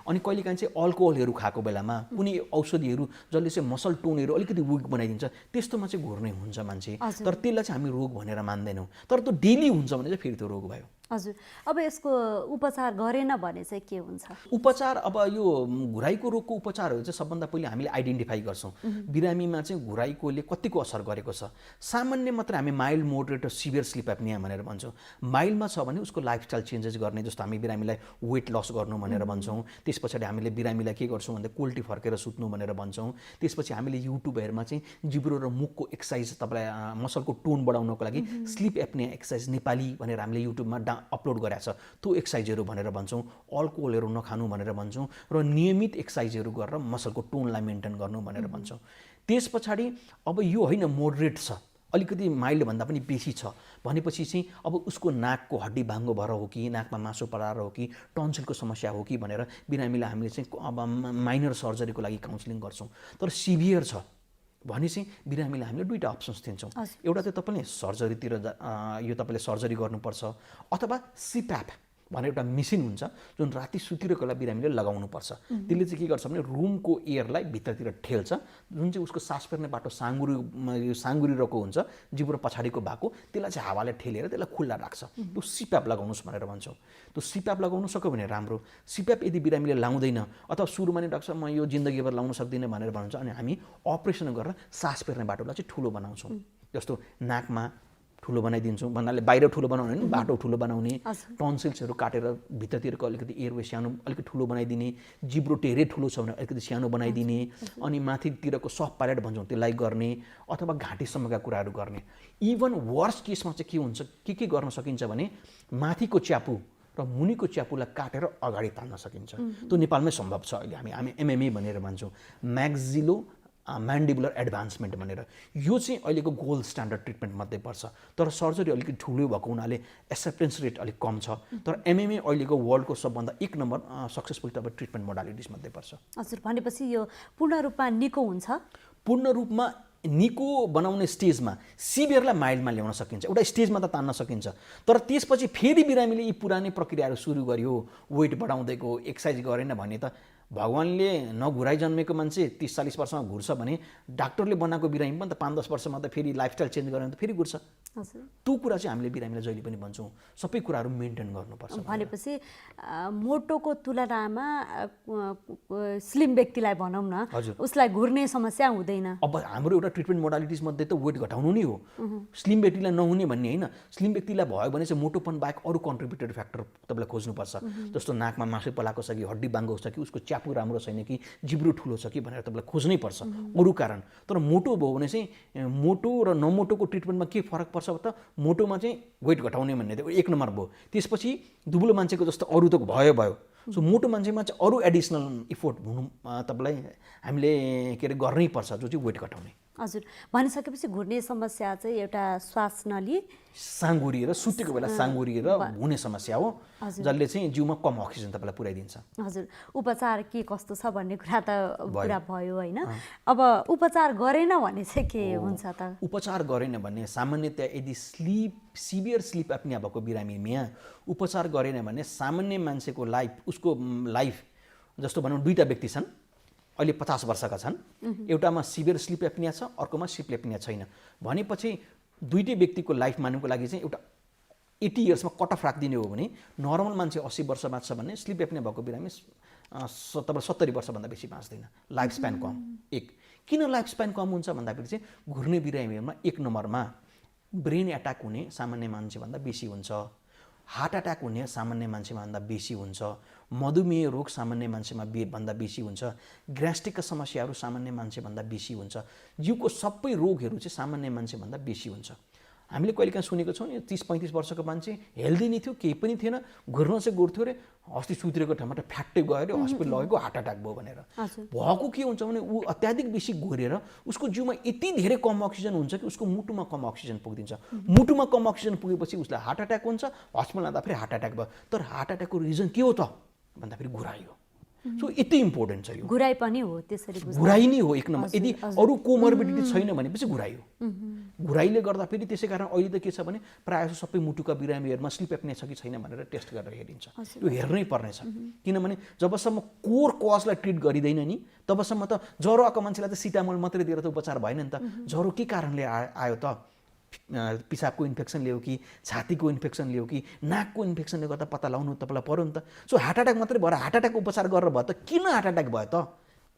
अनि कहिलेकाहीँ चाहिँ अल्कोहलहरू खाएको बेलामा कुनै औषधिहरू जसले चाहिँ मसल टोनहरू अलिकति विक बनाइदिन्छ, त्यस्तोमा चाहिँ घुर्ने हुन्छ मान्छे। तर त्यसलाई चाहिँ हामी रोग भनेर मान्दैनौँ, तर त्यो डेली हुन्छ भने चाहिँ फेरि त्यो रोग भयो। हजुर, अब यसको उपचार गरेन भने चाहिँ के हुन्छ? उपचार, अब यो घुराइको रोगको उपचारहरू चाहिँ सबभन्दा पहिले हामीले आइडेन्टिफाई गर्छौँ बिरामीमा चाहिँ घुराइकोले कतिको असर गरेको छ। सामान्य मात्र हामी माइल्ड, मोडरेट र सिभियर स्लिप एप्निया भनेर भन्छौँ। माइल्डमा छ भने उसको लाइफस्टाइल चेन्जेस गर्ने, जस्तो हामी बिरामीलाई वेट लस गर्नु भनेर भन्छौँ। त्यस पछाडि हामीले बिरामीलाई के गर्छौँ भन्दा कोल्टी फर्केर सुत्नु भनेर भन्छौँ। त्यसपछि हामीले युट्युबहरूमा चाहिँ जिब्रो र मुखको एक्सर्साइज, तपाईँलाई मसलको टोन बढाउनको लागि स्लिप एप्निया एक्सर्साइज नेपाली भनेर हामीले युट्युबमा अपलोड गरेको छ, त्यो एक्सर्साइजहरू भनेर भन्छौँ। अल्कोहलहरू नखानु भनेर भन्छौँ र नियमित एक्सर्साइजहरू गरेर मसलको टोनलाई मेन्टेन गर्नु भनेर भन्छौँ। त्यस पछाडि अब यो होइन मोडरेट छ, अलिकति माइल्ड भन्दा पनि बेसी छ भनेपछि चाहिँ अब उसको नाकको हड्डी भाङ्गो भएर हो कि, नाकमा मासु पराएर हो कि, टन्सिलको समस्या हो कि भनेर बिरामीलाई हामीले चाहिँ अब माइनर सर्जरीको लागि काउन्सिलिङ गर्छौँ। तर सिभियर छ, भने चाहिँ बिरामीलाई हामीले दुईवटा अप्सन्स दिन्छौँ। एउटा चाहिँ तपाईँले सर्जरीतिर यो तपाईँले सर्जरी गर्नुपर्छ, अथवा सिप्याप भनेर एउटा मेसिन हुन्छ जुन राति सुतिरहेको बेला बिरामीले लगाउनुपर्छ। त्यसले चाहिँ के गर्छ भने रुमको एयरलाई भित्रतिर ठेल्छ, जुन चाहिँ उसको सास फेर्ने बाटो साँगुरिरहेको हुन्छ जिब्रो पछाडिको भएको, त्यसलाई चाहिँ हावाले ठेलेर त्यसलाई खुल्ला राख्छ। त्यो सिप्याप लगाउनुहोस् भनेर भन्छौँ। त्यो सिप्याप लगाउनु सक्यो भने राम्रो। सिप्याप यदि बिरामीले लाउँदैन अथवा सुरुमा नै डाक्टर म यो जिन्दगीभर लाउन सक्दिनँ भनेर भन्छ, अनि हामी अपरेसन गरेर सास फेर्ने बाटोलाई चाहिँ ठुलो बनाउँछौँ। जस्तो नाकमा ठुलो बनाइदिन्छौँ भन्नाले बाहिर ठुलो बनाउने होइन, बाटो ठुलो बनाउने, टन्सिल्सहरू काटेर भित्रतिरको अलिकति एयरवे सानो अलिकति ठुलो बनाइदिने, जिब्रो टेरै ठुलो छ भने अलिकति सानो बनाइदिने, अनि माथितिरको सफ्ट प्यालेट भन्छौँ त्यसलाई गर्ने, अथवा घाँटीसम्मका कुराहरू गर्ने। इभन वर्स्ट केसमा चाहिँ के हुन्छ, के गर्न सकिन्छ भने माथिको च्यापु र मुनिको च्यापुलाई काटेर अगाडि तान्न सकिन्छ। त्यो नेपालमै सम्भव छ। अहिले हामी MMA भनेर भन्छौँ, म्याक्सिलो म्यान्डिबुलर एडभान्समेन्ट भनेर। यो चाहिँ अहिलेको गोल्ड स्ट्यान्डर्ड ट्रिटमेन्ट मध्ये पर्छ। तर सर्जरी अलिकति ठुलो भएको हुनाले एक्सेप्टेन्स रेट अलिक कम छ। तर MMA अहिलेको वर्ल्डको सबभन्दा 1 नम्बर सक्सेसफुल तपाईँ ट्रिटमेन्ट मोडालिटिज मध्ये पर्छ। हजुर, भनेपछि यो पूर्ण रूपमा निको हुन्छ? पूर्ण रूपमा निको बनाउने स्टेजमा सिभियरलाई माइल्डमा ल्याउन सकिन्छ, एउटा स्टेजमा त तान्न सकिन्छ। तर त्यसपछि फेरि बिरामीले यी पुरानै प्रक्रियाहरू सुरु गर्यो, वेट बढाउँदै गयो, एक्सर्साइज गरेन भने त भगवान्ले नघुराइ जन्मेको मान्छे 30-40 वर्षमा घुर्छ भने डाक्टरले बनाएको बिरामी पनि त 5-10 वर्षमा त फेरि लाइफस्टाइल चेन्ज गरेर त फेरि घुर्छ। त्यो कुरा चाहिँ हामीले बिरामीलाई जहिले पनि भन्छौँ, सबै कुराहरू मेन्टेन गर्नुपर्छ। भनेपछि मोटोको तुलनामा स्लिम व्यक्तिलाई भनौँ न, उसलाई घुर्ने समस्या हुँदैन। अब हाम्रो एउटा ट्रिटमेन्ट मोडालिटिज मध्ये त वेट घटाउनु नै हो। स्लिम व्यक्तिलाई नहुने भन्ने होइन, स्लिम व्यक्तिलाई भयो भने चाहिँ मोटोपन बाहेक अरू कन्ट्रिब्युटरी फ्याक्टर तपाईँलाई खोज्नुपर्छ। जस्तो नाकमा मासु पलाएको छ कि, हड्डी बाङ्गो छ कि, उसको च्यापु राम्रो छैन कि, जिब्रो ठुलो छ कि भनेर तपाईँलाई खोज्नै पर्छ अरू कारण। तर मोटो भयो भने चाहिँ मोटो र नमोटोको ट्रिटमेन्टमा के फरक पर्छ त, मोटोमा चाहिँ वेट घटाउने भन्ने 1 नम्बर भयो। त्यसपछि दुब्लो मान्छेको जस्तो अरू त भयो। सो मोटो मान्छेमा चाहिँ अरू एडिसनल इफोर्ट हुनु तपाईँलाई हामीले के अरे गर्नै पर्छ, जो चाहिँ वेट घटाउने। हजुर, भनिसकेपछि घुर्ने समस्या चाहिँ एउटा श्वास नली साँगुरिएर सुतेको बेला साँगुरिएर हुने समस्या हो, जसले चाहिँ जिउमा कम अक्सिजन तपाईँलाई पुर्याइदिन्छ। हजुर, उपचार के कस्तो छ भन्ने कुरा त पुरा भयो होइन। अब उपचार गरेन भने चाहिँ के हुन्छ त? उपचार गरेन भने सामान्यतया यदि सिभियर स्लिप एप्निया भएको बिरामीमा उपचार गरेन भने सामान्य मान्छेको उसको लाइफ जस्तो भनौँ दुईवटा व्यक्ति छन्, अहिले 50 वर्षका छन्, एउटामा सिभियर स्लिप एप्निया छ, अर्कोमा स्लिप एप्निया छैन भनेपछि दुईटै व्यक्तिको लाइफ मान्नुको लागि चाहिँ एउटा 80 इयर्समा कट अफ राखिदिने हो भने नर्मल मान्छे 80 वर्ष बाँच्छ भने स्लिप एप्निया भएको बिरामी 70 वर्षभन्दा बेसी बाँच्दैन, लाइफ स्प्यान कम। किन लाइफ स्प्यान कम हुन्छ भन्दाखेरि चाहिँ घुर्ने बिरामीहरूमा 1 नम्बरमा ब्रेन एट्याक हुने सामान्य मान्छेभन्दा बेसी हुन्छ, हार्ट एट्याक हुने सामान्य मान्छेभन्दा बेसी हुन्छ, मधुमेह रोग सामान्य मान्छेमा भन्दा बेसी हुन्छ, ग्यास्ट्रिकका समस्याहरू सामान्य मान्छेभन्दा बेसी हुन्छ, जिउको सबै रोगहरू चाहिँ सामान्य मान्छेभन्दा बेसी हुन्छ। हामीले कहिलेकाहीँ सुनेको छौँ नि 30-35 वर्षको मान्छे हेल्दी नै थियो, केही पनि थिएन, घुर्न चाहिँ घुर्थ्यो अरे, अस्ति सुतिरहेको ठाउँमा फ्याक्टै गयो अरे, हस्पिटल लगेको हार्ट एट्याक भयो भनेर। भएको के हुन्छ भने ऊ अत्याधिक बेसी घुरेर उसको जिउमा यति धेरै कम अक्सिजन हुन्छ कि उसको मुटुमा कम अक्सिजन पुगिदिन्छ। मुटुमा कम अक्सिजन पुगेपछि उसलाई हार्ट एट्याक हुन्छ, हस्पिटल लाँदा फेरि हार्ट एट्याक भयो। तर हार्ट एट्याकको रिजन के हो त भन्दाखेरि घुराइ हो। सो यति इम्पोर्टेन्ट छ यो। घुराइ पनि हो, त्यसरी घुराइ नै हो 1 नम्बर। यदि अरू कोमर्बिडिटी छैन भनेपछि घुराइ हो। घुराइले गर्दा फेरि त्यसै कारण अहिले त के छ भने प्रायः सबै मुटुका बिरामीहरूमा स्लिप एप्निया छ कि छैन भनेर टेस्ट गरेर हेरिन्छ। त्यो हेर्नै पर्नेछ, किनभने जबसम्म कोर कजलाई ट्रिट गरिँदैन नि तबसम्म त ज्वरो आएको मान्छेलाई त सिटामोल मात्रै दिएर त उपचार भएन नि त। ज्वरो के कारणले आयो त, पिसाबको इन्फेक्सनले हो कि, छातीको इन्फेक्सनले हो कि, नाकको इन्फेक्सनले गर्दा पत्ता लगाउनु तपाईँलाई पर्यो नि त। सो हार्ट एट्याक मात्रै भएर हार्ट एट्याकको उपचार गरेर भयो त किन हार्ट एट्याक भयो त,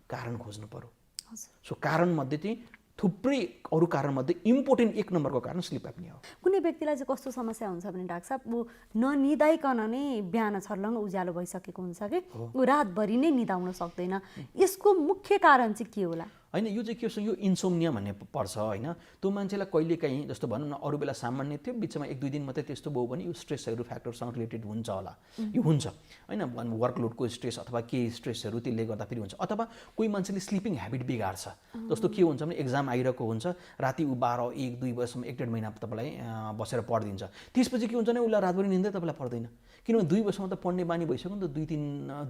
कारण खोज्नु पर्यो। सो कारणमध्ये चाहिँ थुप्रै अरू कारणमध्ये इम्पोर्टेन्ट 1 नम्बरको कारण स्लिप एप्निया हो। कुनै व्यक्तिलाई चाहिँ कस्तो समस्या हुन्छ भने डाक्टर साहब, ऊ ननिदाइकन नै बिहान छर्लङ्ग उज्यालो भइसकेको हुन्छ कि ऊ रातभरि नै निदाउन सक्दैन, यसको मुख्य कारण चाहिँ के होला? होइन, यो चाहिँ के हो, यो इन्सोम्निया भन्ने पर्छ होइन। त्यो मान्छेलाई कहिलेकाहीँ जस्तो भनौँ न अरू बेला सामान्य थियो, बिचमा 1-2 दिन मात्रै त्यस्तो भयो भने यो स्ट्रेसहरू फ्याक्टरसँग रिलेटेड हुन्छ होला, यो हुन्छ होइन। वर्कलोडको स्ट्रेस अथवा केही स्ट्रेसहरू त्यसले गर्दा फेरि हुन्छ, अथवा कोही मान्छेले स्लिपिङ ह्याबिट बिगार्छ। जस्तो के हुन्छ भने एक्जाम आइरहेको हुन्छ, राति ऊ 12-1-2 बजीसम्म 1-1.5 महिना तपाईँलाई बसेर पढिदिन्छ। त्यसपछि के हुन्छ भने उसलाई रातभरि निन्दै तपाईँलाई पर्दैन, किनभने 2 वर्षमा त पढ्ने बानी भइसक्यो नि त,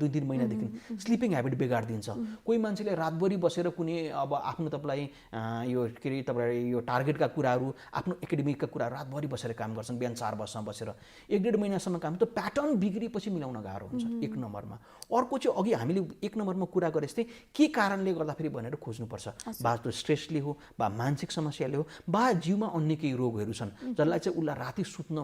2-3 महिनादेखि स्लिपिङ ह्याबिट बिगारिदिन्छ। कोही मान्छेले रातभरि बसेर कुनै अब आफ्नो तपाईँलाई यो के अरे तपाईँलाई यो टार्गेटका कुराहरू आफ्नो एकाडेमिकका कुराहरू रातभरि बसेर काम गर्छन्, बिहान 4 बजीसम्म बसेर 1.5 महिनासम्म काम, त प्याटर्न बिग्रिएपछि मिलाउन गाह्रो हुन्छ 1 नम्बरमा। अर्को चाहिँ अघि हामीले 1 नम्बरमा कुरा गरे जस्तै के कारणले गर्दाखेरि भनेर खोज्नुपर्छ, बा त्यो स्ट्रेसले हो, बा मानसिक समस्याले हो, बा जिउमा अन्य केही रोगहरू छन् जसलाई चाहिँ उसलाई राति सुत्न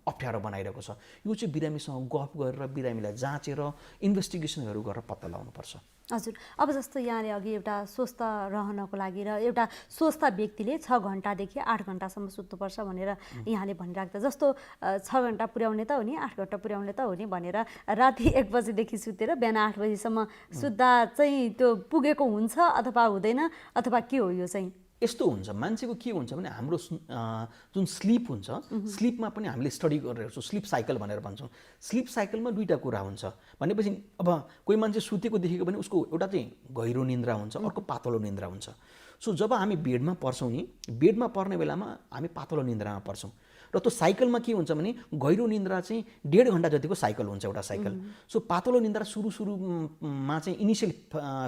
अप्ठ्यारो बनाइरहेको छ। यो चाहिँ बिरामीसँग गफ गरेर बिरामीलाई जाँचेर इन्भेस्टिगेसनहरू गरेर पत्ता लगाउनुपर्छ। हजुर, अब जस्तो यहाँले अघि एउटा स्वस्थ रहनको लागि र एउटा स्वस्थ व्यक्तिले 6 घन्टादेखि 8 घन्टासम्म सुत्नुपर्छ भनेर यहाँले भनिराख्दा, जस्तो 6 घन्टा पुर्याउने त हो नि, 8 घन्टा पुर्याउने त हो नि भनेर राति 1 बजेदेखि सुतेर बिहान 8 बजीसम्म सुत्दा चाहिँ त्यो पुगेको हुन्छ अथवा हुँदैन, अथवा के हो यो चाहिँ? यस्तो हुन्छ, मान्छेको के हुन्छ भने हाम्रो जुन स्लिप हुन्छ, स्लिपमा पनि हामीले स्टडी गरिरहेको छौँ, स्लिप साइकल भनेर भन्छौँ। स्लिप साइकलमा 2टा कुरा हुन्छ भनेपछि अब कोही मान्छे सुतेको देखेको भने उसको एउटा चाहिँ गहिरो निन्द्रा हुन्छ, अर्को पातलो निन्द्रा हुन्छ। सो जब हामी बेडमा पर्छौँ नि, बेडमा पर्ने बेलामा हामी पातलो निन्द्रामा पर्छौँ र त्यो साइकलमा के हुन्छ भने गहिरो निन्द्रा चाहिँ 1.5 घन्टा जतिको साइकल हुन्छ एउटा साइकल। सो पातलो निन्द्रा सुरुमा चाहिँ इनिसियल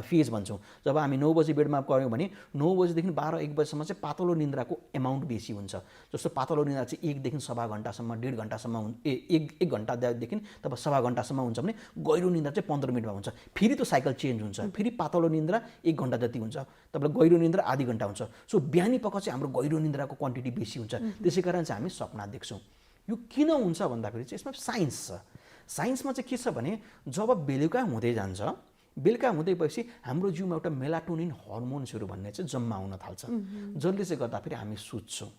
फेज भन्छौँ। जब हामी 9 बजी बेडमा गयौँ भने 9 बजीदेखि 12-1 बजीसम्म चाहिँ पातलो निन्द्राको एमाउन्ट बेसी हुन्छ। जस्तो पातलो निन्द्रा चाहिँ 1 देखि 1.25 घन्टासम्म, 1.5 घन्टासम्म 1 घन्टादेखि तब 1.25 घन्टासम्म हुन्छ भने गहिरो निन्द्रा चाहिँ 15 मिनटमा हुन्छ। फेरि त्यो साइकल चेन्ज हुन्छ, फेरि पातलो निन्द्रा 1 घन्टा जति हुन्छ, तपाईँलाई गहिरो निन्द्रा आधी घन्टा हुन्छ। सो बिहानी पख चाहिँ हाम्रो गहिरो निन्द्राको क्वान्टिटी बेसी हुन्छ, त्यसै कारण चाहिँ हामी सपना देख्छौँ। यो किन हुन्छ भन्दाखेरि चाहिँ यसमा साइन्स छ। साइन्समा चाहिँ के छ भने जब बेलुका हुँदै जान्छ, बेलुका हुँदै गएपछि हाम्रो जिउमा एउटा मेलाटोनिन हर्मोन्सहरू भन्ने चाहिँ जम्मा हुन थाल्छ, जसले चाहिँ गर्दाखेरि हामी सुत्छौँ।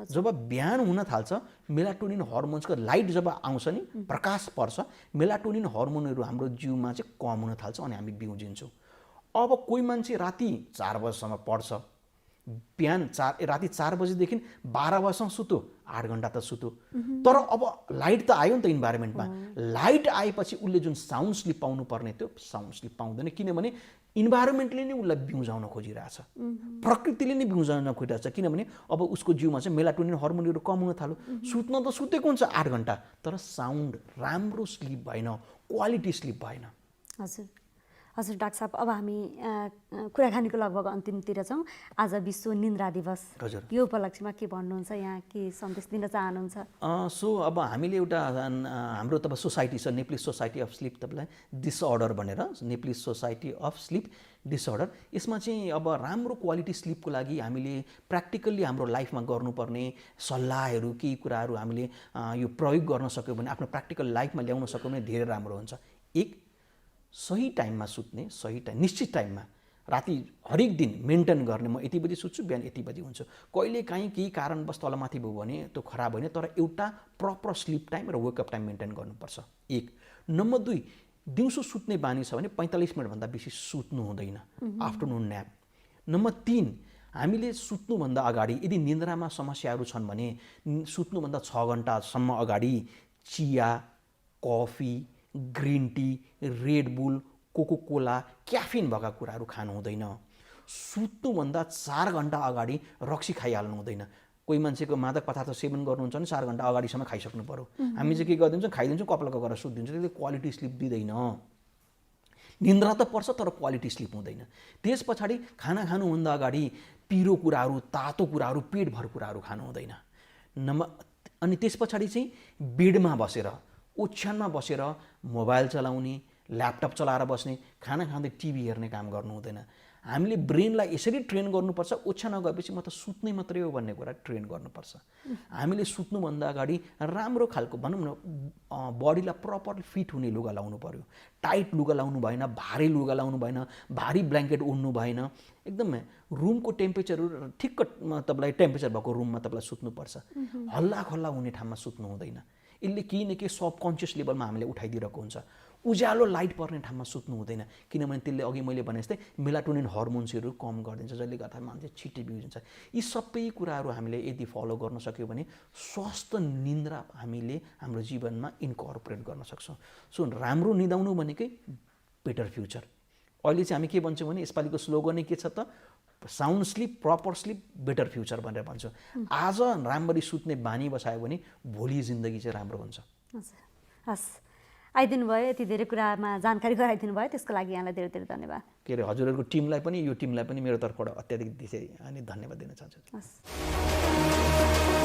जब बिहान हुन थाल्छ, मेलाटोनिन हर्मोन्सको लाइट जब आउँछ नि, प्रकाश पर्छ, मेलाटोनिन हर्मोनहरू हाम्रो जिउमा चाहिँ कम हुन थाल्छ अनि हामी बिउजिन्छौँ। अब कोही मान्छे राति 4 बजीसम्म पढ्छ, राति 4 बजीदेखि 12 बजीसम्म सुत्यो, 8 घन्टा त सुत्यो, तर अब लाइट त आयो नि त इन्भाइरोमेन्टमा। लाइट आएपछि उसले जुन साउन्ड स्लिप पाउनु पर्ने त्यो साउन्ड स्लिप पाउँदैन, किनभने इन्भाइरोमेन्टले नै उसलाई बिउजाउन खोजिरहेछ, प्रकृतिले नै बिउजाउन खोजिरहेछ। किनभने अब उसको जिउमा चाहिँ मेलाटोनिन हर्मोनहरू कम हुन थाल्यो। सुत्न त सुतेको हुन्छ 8 घन्टा, तर साउन्ड राम्रो स्लिप भएन, क्वालिटी स्लिप भएन। हजुर हजुर डाक्टर साहब, अब हामी कुराकानीको लगभग अन्तिमतिर छौँ। आज विश्व निन्द्रा दिवस, हजुर, यो उपलक्ष्यमा के भन्नुहुन्छ, यहाँ के सन्देश दिन चाहनुहुन्छ? सो अब हामीले एउटा हाम्रो तपाईँ सोसाइटी छ, नेप्लिज सोसाइटी अफ स्लिप, तपाईँलाई डिसअर्डर भनेर, Nepalese society of sleep disorder. यसमा चाहिँ अब राम्रो क्वालिटी स्लिपको लागि हामीले प्र्याक्टिकल्ली हाम्रो लाइफमा गर्नुपर्ने सल्लाहहरू, केही कुराहरू हामीले यो प्रयोग गर्न सक्यौँ भने, आफ्नो प्र्याक्टिकल लाइफमा ल्याउन सक्यौँ भने धेरै राम्रो हुन्छ। एक, सही टाइममा सुत्ने, सही टाइम निश्चित टाइममा, राति हरेक दिन मेन्टेन गर्ने, म यति बजी सुत्छु, बिहान यति बजी हुन्छु। कहिले काहीँ केही कारणवश तलमाथि भयो भने त्यो खराब होइन, तर एउटा प्रपर स्लिप टाइम र वेकअप टाइम मेन्टेन गर्नुपर्छ। 1 नम्बर 2, दिउँसो सुत्ने बानी छ भने 45 मिनटभन्दा बेसी सुत्नु हुँदैन, आफ्टरनुन न्याप। नम्बर 3, हामीले सुत्नुभन्दा अगाडि यदि निन्द्रामा समस्याहरू छन् भने सुत्नुभन्दा 6 घन्टासम्म अगाडि चिया, coffee, green tea, Red Bull, Coca, caffeine भएका कुराहरू खानु हुँदैन। सुत्नुभन्दा 4 घन्टा अगाडि रक्सी खाइहाल्नु हुँदैन। कोही मान्छेको मादक पदार्थ सेवन गर्नुहुन्छ भने 4 घन्टा अगाडिसम्म खाइसक्नु पर्यो। हामी चाहिँ के गरिदिन्छौँ, खाइदिन्छौँ, कपालको गरेर सुत्दिन्छौँ, त्यसले क्वालिटी स्लिप दिँदैन। निन्द्रा त पर्छ तर क्वालिटी स्लिप हुँदैन। त्यस पछाडि खाना खानुभन्दा अगाडि पिरो कुराहरू, तातो कुराहरू, पेटभर कुराहरू खानु हुँदैन। अनि त्यस पछाडि चाहिँ बेडमा बसेर, ओछ्यानमा बसेर मोबाइल चलाउने, ल्यापटप चलाएर बस्ने, खाना खाँदै टिभी हेर्ने काम गर्नु हुँदैन। हामीले ब्रेनलाई यसरी ट्रेन गर्नुपर्छ, ओछ्यानमा गएपछि म त सुत्नै मात्रै हो भन्ने कुरा ट्रेन गर्नुपर्छ। हामीले सुत्नुभन्दा अगाडि राम्रो खालको भनौँ न बडीलाई प्रपर फिट हुने लुगा लाउनु पर्यो। टाइट लुगा लाउनु भएन, भारी लुगा लाउनु भएन, भारी ब्ल्याङ्केट ओढ्नु भएन। एकदमै रुमको टेम्परेचर ठिक्क तपाईँलाई टेम्परेचर भएको रुममा तपाईँलाई सुत्नुपर्छ। हल्ला खल्ला हुने ठाउँमा सुत्नु हुँदैन। यसले केही न केही सबकन्सियस लेभलमा हामीले उठाइदिरहेको हुन्छ। उज्यालो लाइट पर्ने ठाउँमा सुत्नु हुँदैन, किनभने त्यसले अघि मैले भने जस्तै मेलाटोनिन हर्मोन्सहरू कम गरिदिन्छ, जसले गर्दा मान्छे छिट्टै बिउजिन्छ। यी सबै कुराहरू हामीले यदि फलो गर्न सक्यौँ भने स्वस्थ निन्द्रा हामीले हाम्रो जीवनमा इन्कर्पोरेट गर्न सक्छौँ। सो राम्रो निदाउनु भनेकै बेटर फ्युचर। अहिले चाहिँ हामी के भन्छौँ भने यसपालिको स्लोगनै के छ त, sound sleep, proper sleep, better future भनेर भन्छौँ। आज राम्ररी सुत्ने बानी बसायो भने भोलि जिन्दगी चाहिँ राम्रो हुन्छ। हस्, आइदिनु भयो, यति धेरै कुरामा जानकारी गराइदिनु भयो, त्यसको लागि यहाँलाई धेरै धेरै धन्यवाद। के अरे हजुरहरूको टिमलाई पनि, यो टिमलाई पनि मेरो तर्फबाट अत्याधिक धेरै अनि धन्यवाद दिन चाहन्छु। हस्।